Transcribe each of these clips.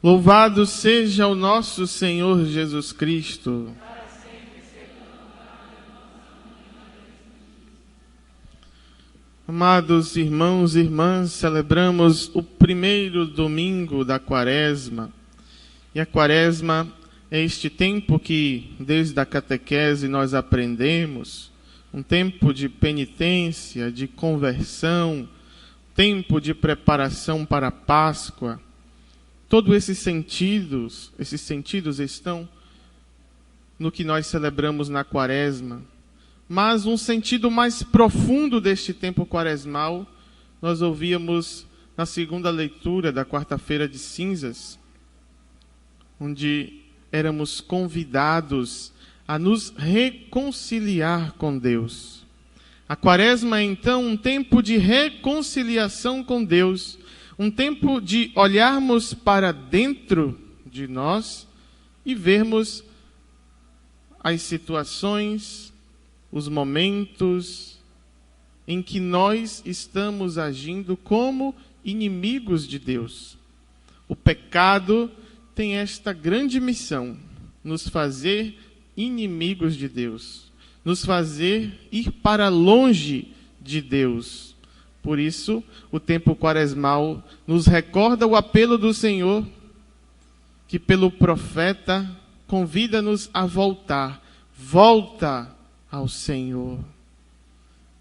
Louvado seja o nosso Senhor Jesus Cristo. Amados irmãos e irmãs, celebramos o primeiro domingo da Quaresma. E a Quaresma é este tempo que, desde a catequese, nós aprendemos, um tempo de penitência, de conversão, tempo de preparação para a Páscoa. Todos esses sentidos estão no que nós celebramos na Quaresma. Mas um sentido mais profundo deste tempo quaresmal, nós ouvíamos na segunda leitura da quarta-feira de cinzas, onde éramos convidados a nos reconciliar com Deus. A Quaresma é então um tempo de reconciliação com Deus, um tempo de olharmos para dentro de nós e vermos as situações, os momentos em que nós estamos agindo como inimigos de Deus. O pecado tem esta grande missão, nos fazer inimigos de Deus, nos fazer ir para longe de Deus. Por isso, o tempo quaresmal nos recorda o apelo do Senhor, que pelo profeta convida-nos a voltar. Volta ao Senhor.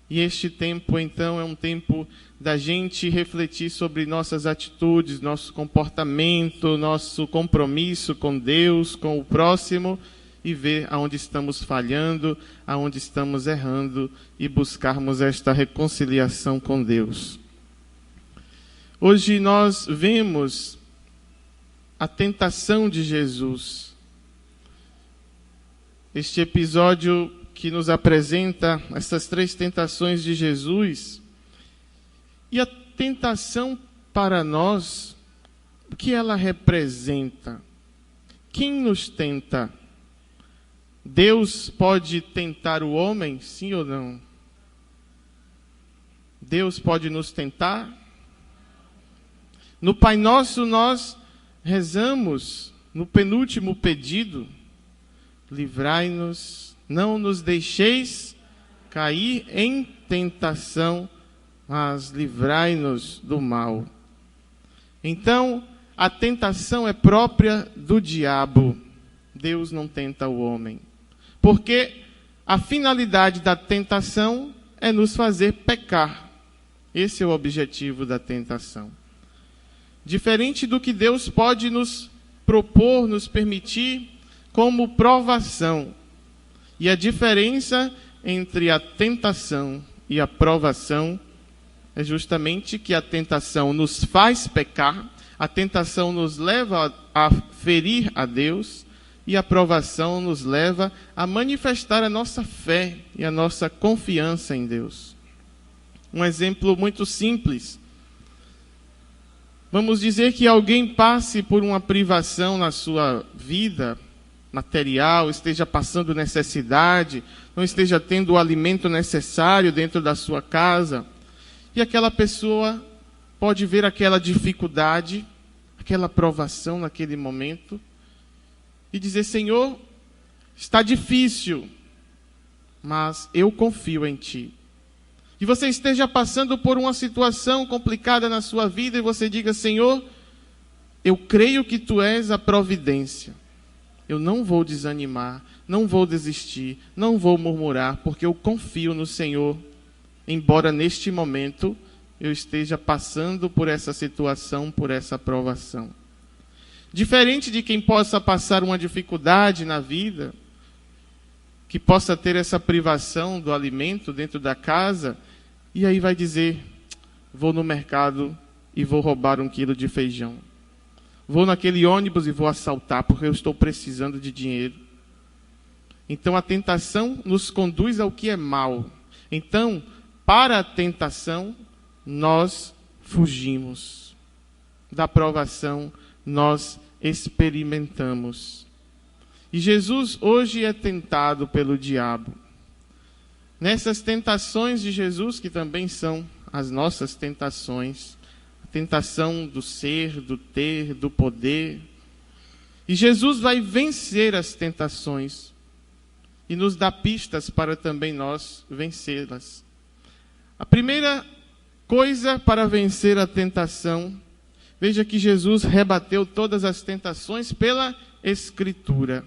E este tempo, então, é um tempo da gente refletir sobre nossas atitudes, nosso comportamento, nosso compromisso com Deus, com o próximo, e ver aonde estamos falhando, aonde estamos errando, e buscarmos esta reconciliação com Deus. Hoje nós vemos a tentação de Jesus. Este episódio que nos apresenta essas três tentações de Jesus. E a tentação para nós, o que ela representa? Quem nos tenta? Deus pode tentar o homem, sim ou não? Deus pode nos tentar? No Pai Nosso nós rezamos, no penúltimo pedido, livrai-nos, não nos deixeis cair em tentação, mas livrai-nos do mal. Então, a tentação é própria do diabo. Deus não tenta o homem. Porque a finalidade da tentação é nos fazer pecar. Esse é o objetivo da tentação. Diferente do que Deus pode nos propor, nos permitir como provação. E a diferença entre a tentação e a provação é justamente que a tentação nos faz pecar, a tentação nos leva a ferir a Deus e a provação nos leva a manifestar a nossa fé e a nossa confiança em Deus. Um exemplo muito simples. Vamos dizer que alguém passe por uma privação na sua vida material, esteja passando necessidade, não esteja tendo o alimento necessário dentro da sua casa, e aquela pessoa pode ver aquela dificuldade, aquela provação naquele momento, e dizer: Senhor, está difícil, mas eu confio em Ti. E você esteja passando por uma situação complicada na sua vida, e você diga: Senhor, eu creio que Tu és a providência. Eu não vou desanimar, não vou desistir, não vou murmurar, porque eu confio no Senhor, embora neste momento eu esteja passando por essa situação, por essa provação. Diferente de quem possa passar uma dificuldade na vida, que possa ter essa privação do alimento dentro da casa, e aí vai dizer: vou no mercado e vou roubar 1 quilo de feijão. Vou naquele ônibus e vou assaltar, porque eu estou precisando de dinheiro. Então a tentação nos conduz ao que é mal. Então, para a tentação, nós fugimos. Da provação, nós experimentamos. E Jesus hoje é tentado pelo diabo. Nessas tentações de Jesus, que também são as nossas tentações, a tentação do ser, do ter, do poder, E Jesus vai vencer as tentações e nos dá pistas para também nós vencê-las. A primeira coisa para vencer a tentação, veja que Jesus rebateu todas as tentações pela Escritura.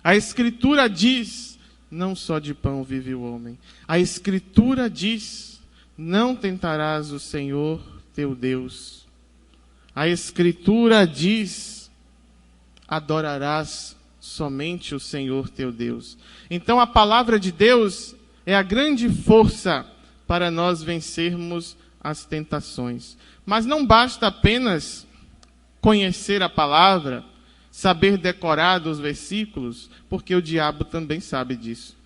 A Escritura diz, não só de pão vive o homem. A Escritura diz, não tentarás o Senhor teu Deus. A Escritura diz, adorarás somente o Senhor teu Deus. Então a palavra de Deus é a grande força para nós vencermos as tentações. Mas não basta apenas conhecer a palavra, saber decorar dos versículos, porque o diabo também sabe disso.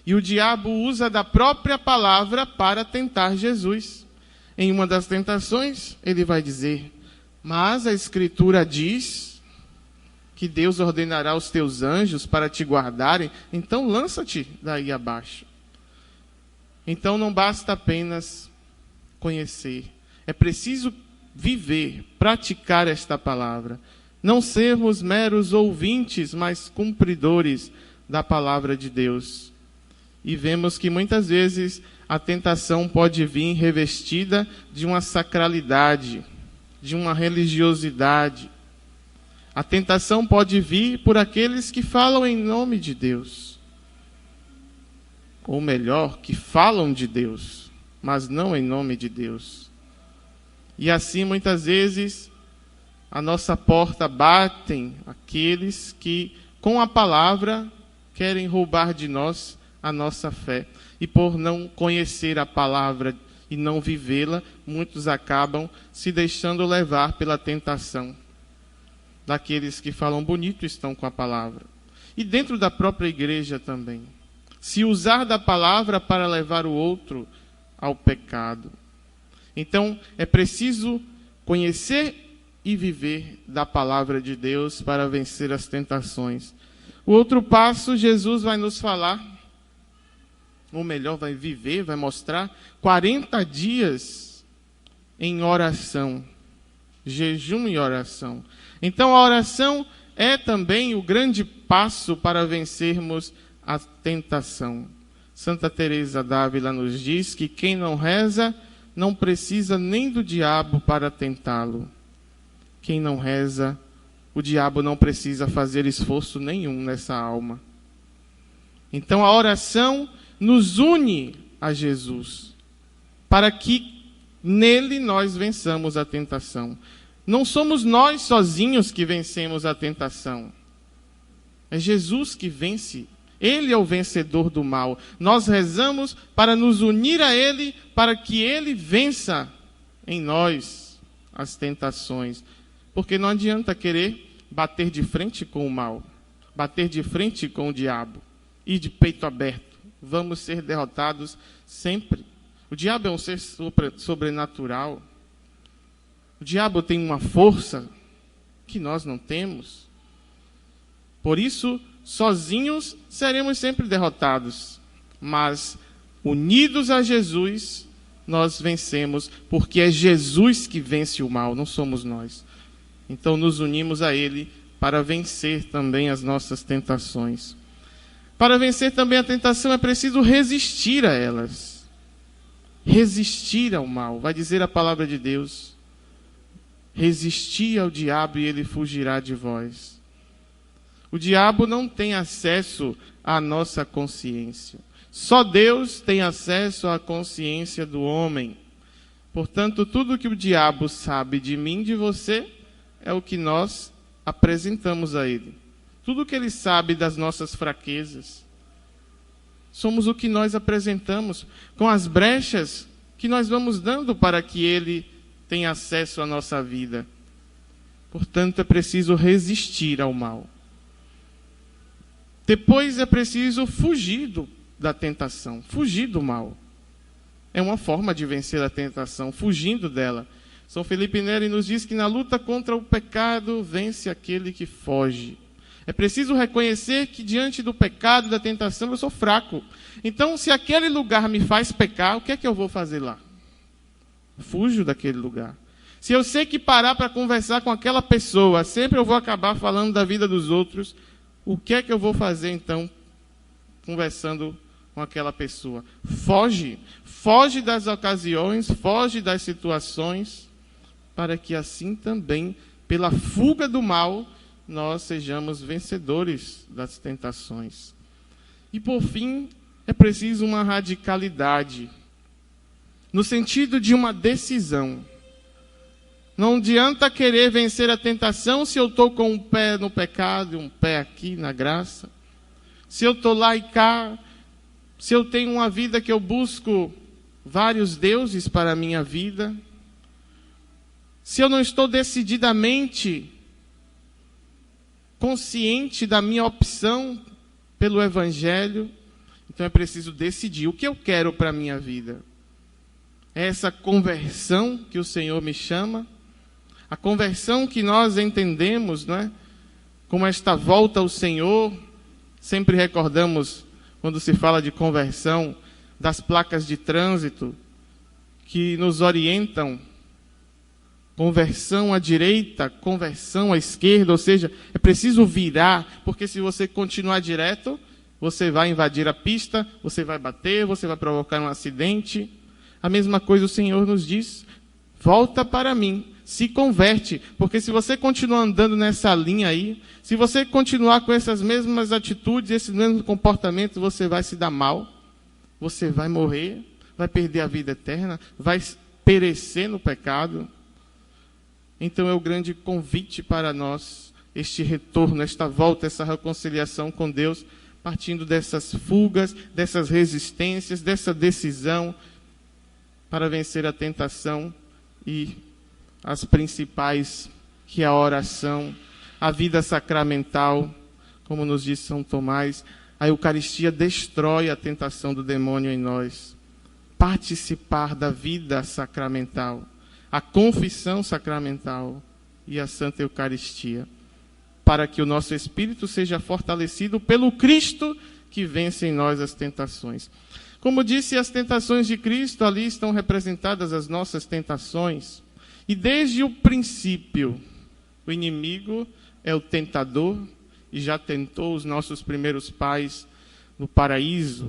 E o diabo usa da própria palavra para tentar Jesus. Em uma das tentações, ele vai dizer, mas a Escritura diz que Deus ordenará os teus anjos para te guardarem, então lança-te daí abaixo. Então não basta apenas conhecer, é preciso viver, praticar esta palavra. Não sermos meros ouvintes, mas cumpridores da palavra de Deus. E vemos que muitas vezes a tentação pode vir revestida de uma sacralidade, de uma religiosidade. A tentação pode vir por aqueles que falam em nome de Deus. Ou melhor, que falam de Deus, mas não em nome de Deus. E assim, muitas vezes, a nossa porta batem aqueles que, com a palavra, querem roubar de nós a nossa fé. E por não conhecer a palavra e não vivê-la, muitos acabam se deixando levar pela tentação daqueles que falam bonito e estão com a palavra. E dentro da própria igreja também. Se usar da palavra para levar o outro ao pecado. Então, é preciso conhecer e viver da palavra de Deus para vencer as tentações. O outro passo, Jesus vai nos falar, ou melhor, vai viver, vai mostrar 40 dias em oração, jejum e oração. Então a oração é também o grande passo para vencermos a tentação. Santa Teresa d'Ávila nos diz que quem não reza não precisa nem do diabo para tentá-lo. Quem não reza, o diabo não precisa fazer esforço nenhum nessa alma. Então a oração nos une a Jesus, para que nele nós vençamos a tentação. Não somos nós sozinhos que vencemos a tentação. É Jesus que vence. Ele é o vencedor do mal. Nós rezamos para nos unir a Ele, para que Ele vença em nós as tentações. Porque não adianta querer bater de frente com o mal, bater de frente com o diabo, ir de peito aberto. Vamos ser derrotados sempre. O diabo é um ser sobrenatural. O diabo tem uma força que nós não temos. Por isso, sozinhos seremos sempre derrotados. Mas, unidos a Jesus, nós vencemos. Porque é Jesus que vence o mal, não somos nós. Então, nos unimos a Ele para vencer também as nossas tentações. Para vencer também a tentação é preciso resistir a elas. Resistir ao mal. Vai dizer a palavra de Deus. Resisti ao diabo e ele fugirá de vós. O diabo não tem acesso à nossa consciência. Só Deus tem acesso à consciência do homem. Portanto, tudo que o diabo sabe de mim e de você é o que nós apresentamos a ele. Tudo que ele sabe das nossas fraquezas, somos o que nós apresentamos, com as brechas que nós vamos dando para que ele tenha acesso à nossa vida. Portanto, é preciso resistir ao mal. Depois é preciso fugir da tentação, fugir do mal. É uma forma de vencer a tentação, fugindo dela. São Felipe Neri nos diz que na luta contra o pecado vence aquele que foge. É preciso reconhecer que diante do pecado, da tentação, eu sou fraco. Então, se aquele lugar me faz pecar, o que é que eu vou fazer lá? Fujo daquele lugar. Se eu sei que parar para conversar com aquela pessoa, sempre eu vou acabar falando da vida dos outros, o que é que eu vou fazer então, conversando com aquela pessoa? Foge das ocasiões, foge das situações, para que assim também, pela fuga do mal, nós sejamos vencedores das tentações. E por fim, é preciso uma radicalidade, no sentido de uma decisão. Não adianta querer vencer a tentação se eu estou com um pé no pecado e um pé aqui na graça. Se eu estou lá e cá, se eu tenho uma vida que eu busco vários deuses para a minha vida, se eu não estou decididamente consciente da minha opção pelo Evangelho, então é preciso decidir o que eu quero para a minha vida. É essa conversão que o Senhor me chama, a conversão que nós entendemos, não é? Como esta volta ao Senhor. Sempre recordamos, quando se fala de conversão, das placas de trânsito que nos orientam. Conversão à direita, conversão à esquerda, ou seja, é preciso virar, porque se você continuar direto, você vai invadir a pista, você vai bater, você vai provocar um acidente. A mesma coisa o Senhor nos diz, volta para mim, se converte, porque se você continuar andando nessa linha aí, se você continuar com essas mesmas atitudes, esses mesmos comportamentos, você vai se dar mal, você vai morrer, vai perder a vida eterna, vai perecer no pecado. Então é o grande convite para nós, este retorno, esta volta, essa reconciliação com Deus, partindo dessas fugas, dessas resistências, dessa decisão para vencer a tentação e as principais, que é a oração, a vida sacramental, como nos diz São Tomás, a Eucaristia destrói a tentação do demônio em nós. Participar da vida sacramental, a confissão sacramental e a Santa Eucaristia, para que o nosso espírito seja fortalecido pelo Cristo que vence em nós as tentações. Como disse, as tentações de Cristo, ali estão representadas as nossas tentações. E desde o princípio, o inimigo é o tentador e já tentou os nossos primeiros pais no paraíso.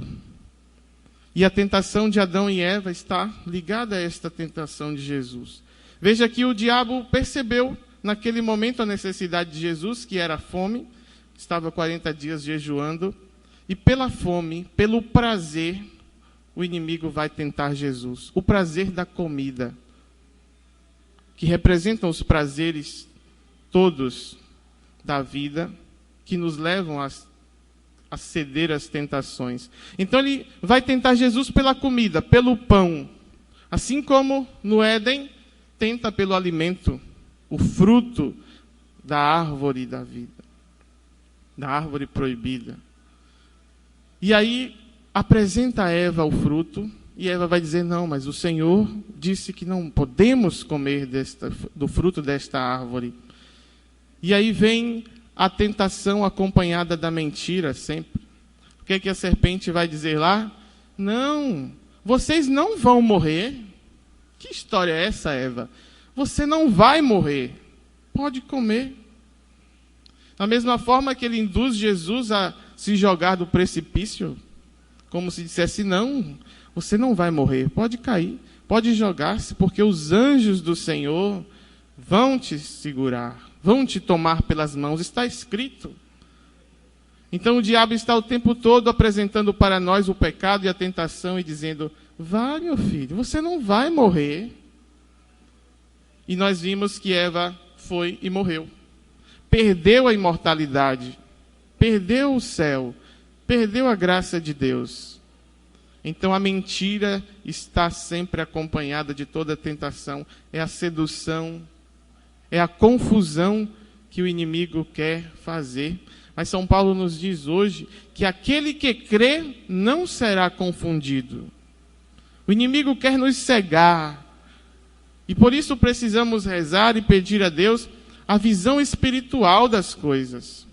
E a tentação de Adão e Eva está ligada a esta tentação de Jesus. Veja que o diabo percebeu naquele momento a necessidade de Jesus, que era a fome, estava 40 dias jejuando, e pela fome, pelo prazer, o inimigo vai tentar Jesus. O prazer da comida, que representam os prazeres todos da vida, que nos levam a ceder às tentações. Então ele vai tentar Jesus pela comida, pelo pão. Assim como no Éden, tenta pelo alimento, o fruto da árvore da vida, da árvore proibida. E aí apresenta a Eva o fruto, e Eva vai dizer, não, mas o Senhor disse que não podemos comer do fruto desta árvore. E aí vem a tentação acompanhada da mentira sempre. O que é que a serpente vai dizer lá? Não, vocês não vão morrer. Que história é essa, Eva? Você não vai morrer. Pode comer. Da mesma forma que ele induz Jesus a se jogar do precipício, como se dissesse, não, você não vai morrer, pode cair, pode jogar-se, porque os anjos do Senhor vão te segurar, vão te tomar pelas mãos, está escrito. Então o diabo está o tempo todo apresentando para nós o pecado e a tentação e dizendo, vai, meu filho, você não vai morrer. E nós vimos que Eva foi e morreu. Perdeu a imortalidade, perdeu o céu, perdeu a graça de Deus. Então a mentira está sempre acompanhada de toda a tentação. É a sedução, é a confusão que o inimigo quer fazer. Mas São Paulo nos diz hoje que aquele que crê não será confundido. O inimigo quer nos cegar. E por isso precisamos rezar e pedir a Deus a visão espiritual das coisas.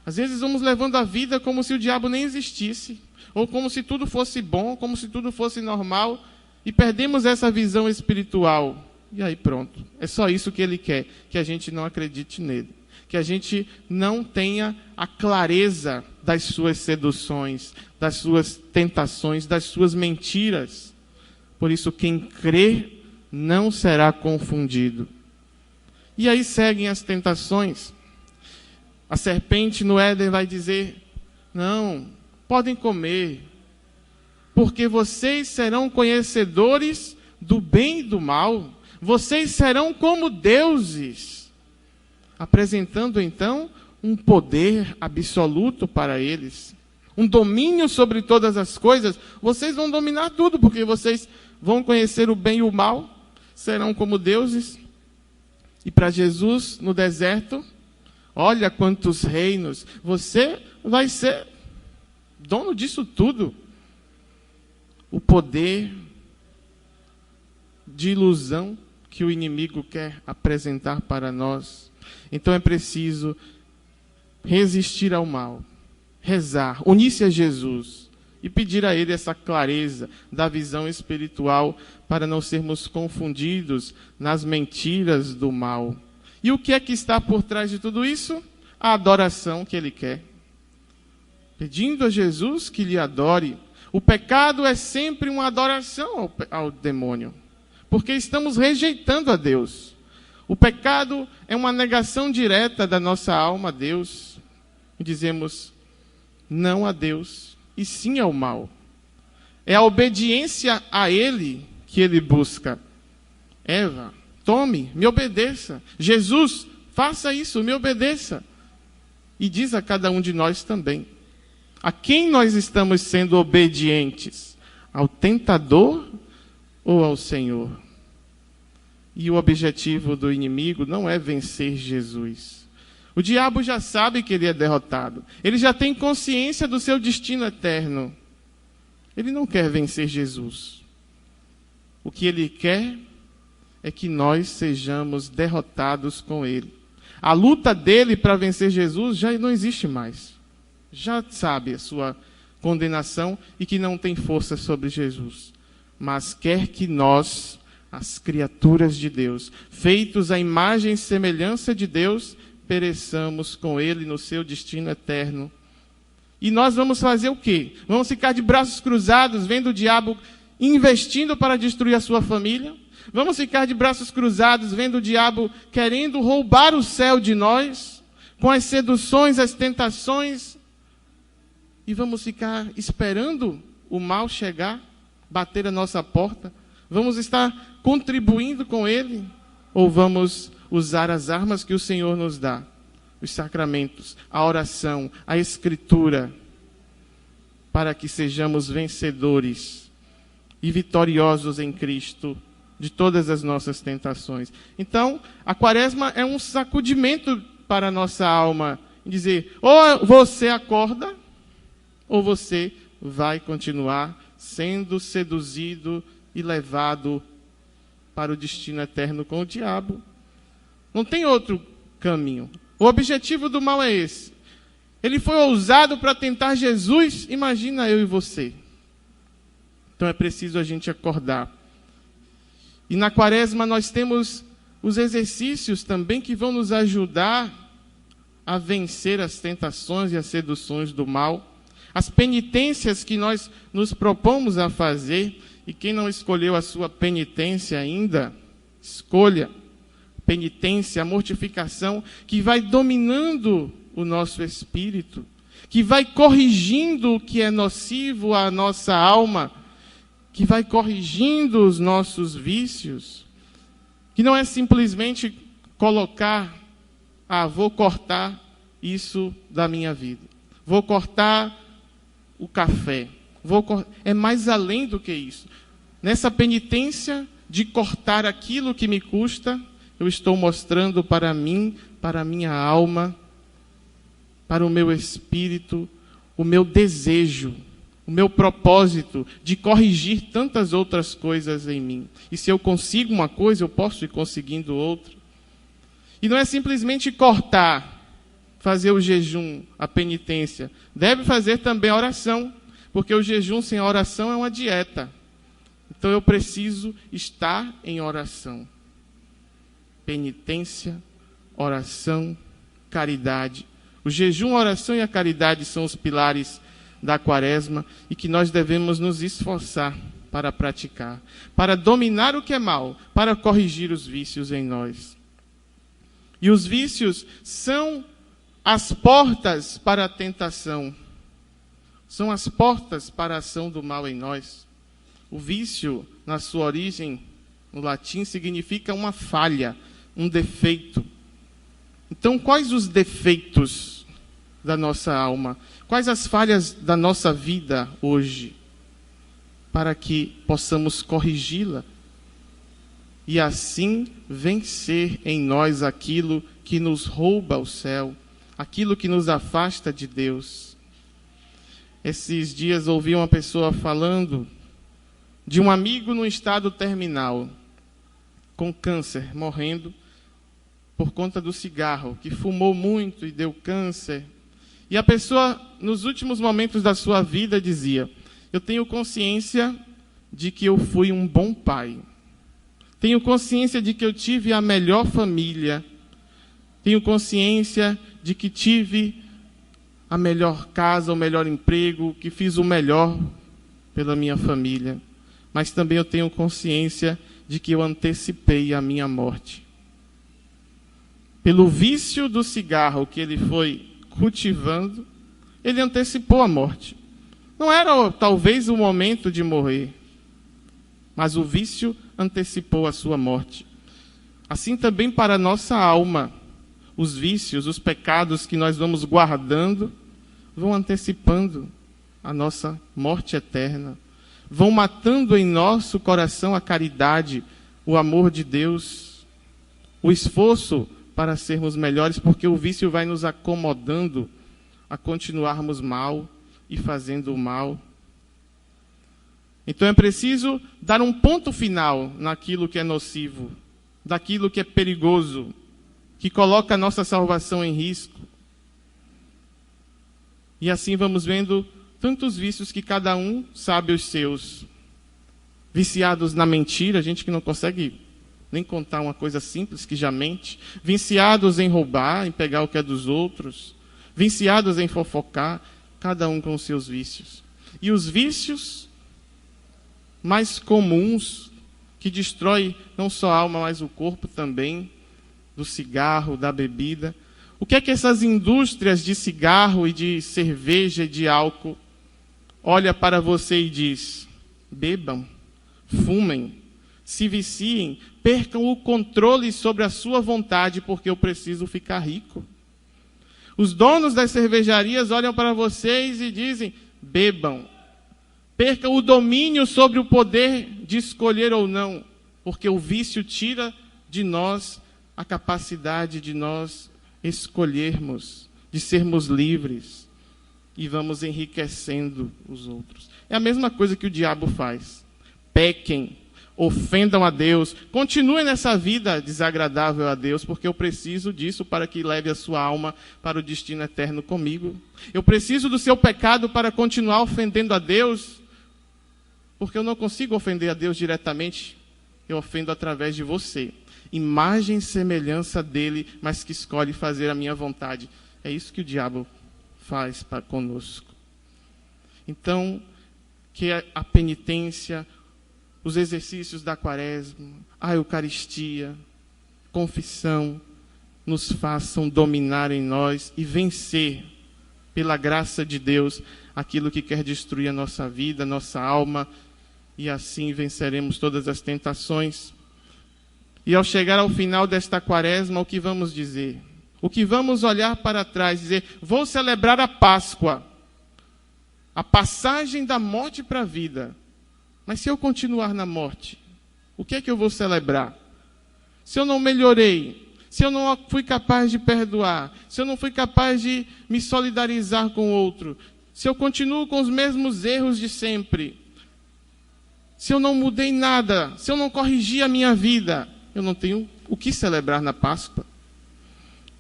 Às vezes vamos levando a vida como se o diabo nem existisse, ou como se tudo fosse bom, como se tudo fosse normal, e perdemos essa visão espiritual. E aí pronto. É só isso que ele quer, que a gente não acredite nele. Que a gente não tenha a clareza das suas seduções, das suas tentações, das suas mentiras. Por isso, quem crê não será confundido. E aí seguem as tentações. A serpente no Éden vai dizer: não, podem comer, porque vocês serão conhecedores do bem e do mal. Vocês serão como deuses. Apresentando então um poder absoluto para eles. Um domínio sobre todas as coisas. Vocês vão dominar tudo, porque vocês vão conhecer o bem e o mal. Serão como deuses. E para Jesus, no deserto, olha quantos reinos. Você vai ser dono disso tudo. O poder de ilusão que o inimigo quer apresentar para nós. Então é preciso resistir ao mal, rezar, unir-se a Jesus e pedir a Ele essa clareza da visão espiritual para não sermos confundidos nas mentiras do mal. E o que é que está por trás de tudo isso? A adoração que Ele quer. Pedindo a Jesus que lhe adore. O pecado é sempre uma adoração ao demônio, porque estamos rejeitando a Deus. O pecado é uma negação direta da nossa alma a Deus. E dizemos não a Deus, e sim ao mal. É a obediência a Ele que Ele busca. Eva, tome, me obedeça. Jesus, faça isso, me obedeça. E diz a cada um de nós também. A quem nós estamos sendo obedientes? Ao tentador ou ao Senhor? E o objetivo do inimigo não é vencer Jesus. O diabo já sabe que ele é derrotado. Ele já tem consciência do seu destino eterno. Ele não quer vencer Jesus. O que ele quer é que nós sejamos derrotados com ele. A luta dele para vencer Jesus já não existe mais. Já sabe a sua condenação e que não tem força sobre Jesus. Mas quer que nós, as criaturas de Deus, feitos à imagem e semelhança de Deus, pereçamos com Ele no seu destino eterno. E nós vamos fazer o quê? Vamos ficar de braços cruzados, vendo o diabo investindo para destruir a sua família? Vamos ficar de braços cruzados, vendo o diabo querendo roubar o céu de nós, com as seduções, as tentações? E vamos ficar esperando o mal chegar, bater a nossa porta? Vamos estar contribuindo com ele? Ou vamos usar as armas que o Senhor nos dá? Os sacramentos, a oração, a escritura, para que sejamos vencedores e vitoriosos em Cristo de todas as nossas tentações. Então, a quaresma é um sacudimento para a nossa alma, dizer, ou você acorda, ou você vai continuar sendo seduzido e levado para o destino eterno com o diabo. Não tem outro caminho. O objetivo do mal é esse. Ele foi ousado para tentar Jesus, imagina eu e você. Então é preciso a gente acordar. E na quaresma nós temos os exercícios também que vão nos ajudar a vencer as tentações e as seduções do mal. As penitências que nós nos propomos a fazer, e quem não escolheu a sua penitência ainda, escolha. Penitência, a mortificação, que vai dominando o nosso espírito, que vai corrigindo o que é nocivo à nossa alma, que vai corrigindo os nossos vícios, que não é simplesmente colocar, vou cortar isso da minha vida, vou cortar o café, é mais além do que isso. Nessa penitência de cortar aquilo que me custa, eu estou mostrando para mim, para a minha alma, para o meu espírito, o meu desejo, o meu propósito de corrigir tantas outras coisas em mim. E se eu consigo uma coisa, eu posso ir conseguindo outra. E não é simplesmente cortar, fazer o jejum, a penitência. Deve fazer também a oração, porque o jejum sem oração é uma dieta. Então eu preciso estar em oração. penitência, oração, caridade. O jejum, a oração e a caridade são os pilares da quaresma e que nós devemos nos esforçar para praticar, para dominar o que é mal, para corrigir os vícios em nós. E os vícios são as portas para a tentação, são as portas para a ação do mal em nós. O vício, na sua origem, no latim, significa uma falha, um defeito. Então, quais os defeitos da nossa alma? Quais as falhas da nossa vida hoje? Para que possamos corrigi-la e assim vencer em nós aquilo que nos rouba o céu, aquilo que nos afasta de Deus. Esses dias ouvi uma pessoa falando de um amigo no estado terminal, com câncer, morrendo por conta do cigarro, que fumou muito e deu câncer. E a pessoa, nos últimos momentos da sua vida, dizia: eu tenho consciência de que eu fui um bom pai. Tenho consciência de que eu tive a melhor família. Tenho consciência de que tive a melhor casa, o melhor emprego, que fiz o melhor pela minha família. Mas também eu tenho consciência de que eu antecipei a minha morte. Pelo vício do cigarro que ele foi cultivando, ele antecipou a morte. Não era talvez o momento de morrer, mas o vício antecipou a sua morte. Assim também para a nossa alma, os vícios, os pecados que nós vamos guardando, vão antecipando a nossa morte eterna. Vão matando em nosso coração a caridade, o amor de Deus, o esforço para sermos melhores, porque o vício vai nos acomodando a continuarmos mal e fazendo o mal. Então é preciso dar um ponto final naquilo que é nocivo, daquilo que é perigoso, que coloca a nossa salvação em risco. E assim vamos vendo tantos vícios que cada um sabe os seus. Viciados na mentira, gente que não consegue nem contar uma coisa simples, que já mente. Viciados em roubar, em pegar o que é dos outros. Viciados em fofocar, cada um com os seus vícios. E os vícios mais comuns, que destrói não só a alma, mas o corpo também, do cigarro, da bebida. O que é que essas indústrias de cigarro e de cerveja e de álcool olha para você e diz: bebam, fumem, se viciem, percam o controle sobre a sua vontade, porque eu preciso ficar rico. Os donos das cervejarias olham para vocês e dizem: bebam, percam o domínio sobre o poder de escolher ou não, porque o vício tira de nós a capacidade de nós escolhermos, de sermos livres, e vamos enriquecendo os outros. É a mesma coisa que o diabo faz. Pequem, ofendam a Deus, continuem nessa vida desagradável a Deus, porque eu preciso disso para que leve a sua alma para o destino eterno comigo. Eu preciso do seu pecado para continuar ofendendo a Deus, porque eu não consigo ofender a Deus diretamente, eu ofendo através de você. Imagem e semelhança dele, mas que escolhe fazer a minha vontade. É isso que o diabo faz conosco. Então, que a penitência, os exercícios da quaresma, a Eucaristia, confissão, nos façam dominar em nós e vencer, pela graça de Deus, aquilo que quer destruir a nossa vida, a nossa alma, e assim venceremos todas as tentações. E ao chegar ao final desta quaresma, o que vamos dizer? O que vamos olhar para trás e dizer: vou celebrar a Páscoa, a passagem da morte para a vida. Mas se eu continuar na morte, o que é que eu vou celebrar? Se eu não melhorei, se eu não fui capaz de perdoar, se eu não fui capaz de me solidarizar com o outro, se eu continuo com os mesmos erros de sempre, se eu não mudei nada, se eu não corrigi a minha vida, eu não tenho o que celebrar na Páscoa.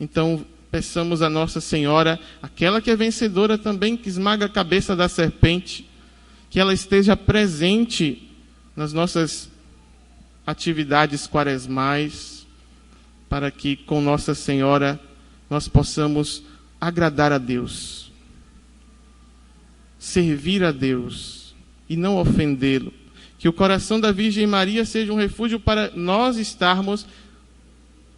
Então, peçamos a Nossa Senhora, aquela que é vencedora também, que esmaga a cabeça da serpente, que ela esteja presente nas nossas atividades quaresmais, para que com Nossa Senhora nós possamos agradar a Deus, servir a Deus e não ofendê-lo. Que o coração da Virgem Maria seja um refúgio para nós estarmos,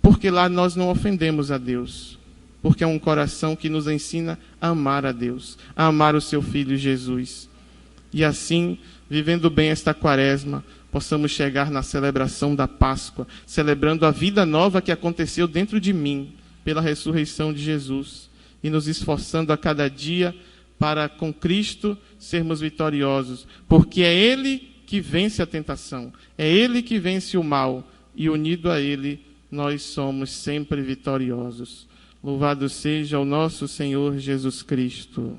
porque lá nós não ofendemos a Deus, porque é um coração que nos ensina a amar a Deus, a amar o seu Filho Jesus. E assim, vivendo bem esta quaresma, possamos chegar na celebração da Páscoa, celebrando a vida nova que aconteceu dentro de mim, pela ressurreição de Jesus, e nos esforçando a cada dia para, com Cristo, sermos vitoriosos, porque é Ele que vence a tentação, é Ele que vence o mal, e unido a Ele, nós somos sempre vitoriosos. Louvado seja o nosso Senhor Jesus Cristo.